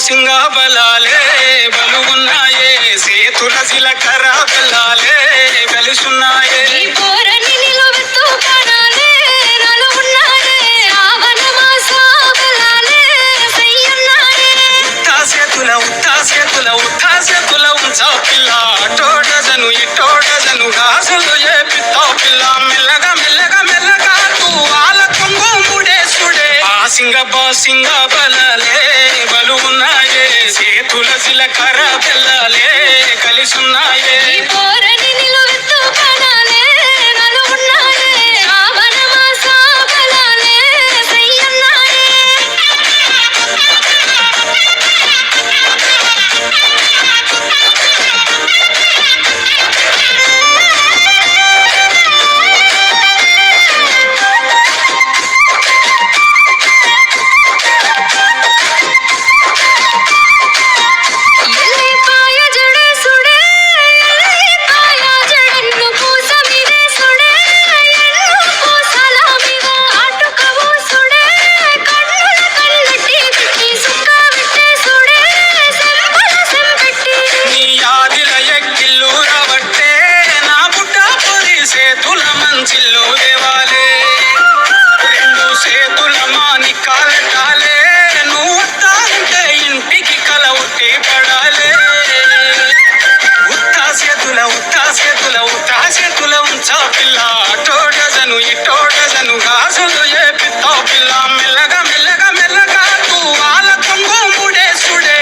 బాసింగా బలాలే బలుగున్నాయే సేతుల జీలకర్ర బెల్లాలే కలిసున్నాయే ఉత్తాసేతుల ఉంచా పిల్ల అటోడజను ఇటోడజను గాజులు ఏ పిత్తో పిల్ల మెల్లగా మెల్లగా మెల్లగా తూ ఆల కొంగు ముడేసుడే బాసింగ బలాలే బలుగున్నాయే సేతుల జీలకర్ర బెల్లాలే కలిసున్నాయే సేతుల మంచిల్లో దేవాలే రెండు సేతుల మాని కాలటాలే నువ్వు వస్తాంటే ఇంటికి కల ఉట్టి పడాలే ఉత్తాసేతుల ఉంచా పిల్ల అటోడజను ఇటోడజను గాజులు ఏ పిత్తో పిల్ల మెల్లగా మెల్లగా మెల్లగా తూ ఆల కొంగు ముడేసుడే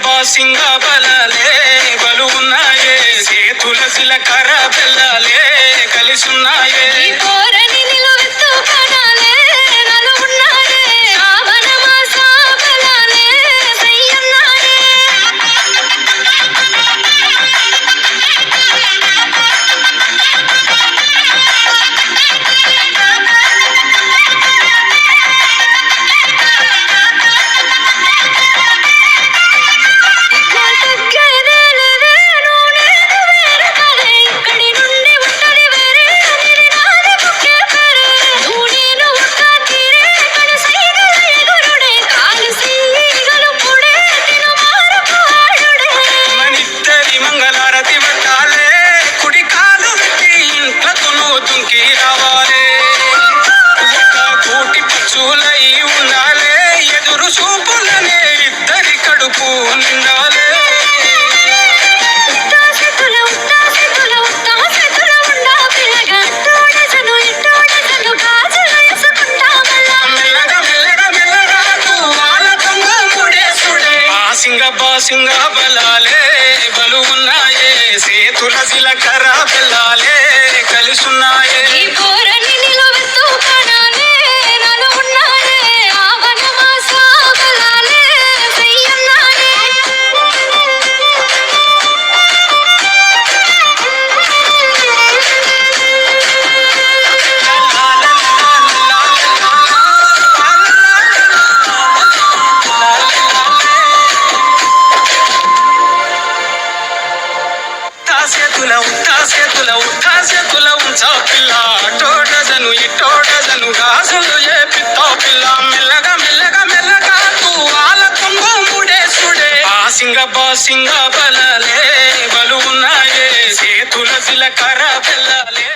బాసింగ బలాలే బలుగున్నాయే సేతుల జీలకర్ర బెల్లాలే కలిసున్నాయే ఎదురు చూపులనే ఇద్దరి కడుపు నిండాలే మెల్లగా మెల్లగా మెల్లగా తూ వాళ్ళ కొంగ ముడేసుడే బాసింగ బలాలే బలుగున్నాయే సేతుల జీలకర్ర బెల్లాలే కలిసున్నాయే ఉత్తాసేతుల ఉంచా పిల్ల అటోడజను ఇటోడజను గాజులు ఏ పిత్తో పిల్ల మెల్లగా మెల్లగా మెల్లగా తూ ఆల కొంగు ముడేసుడే బాసింగ బలాలే బలుగున్నాయే సేతుల జీలకర్ర బెల్లాలే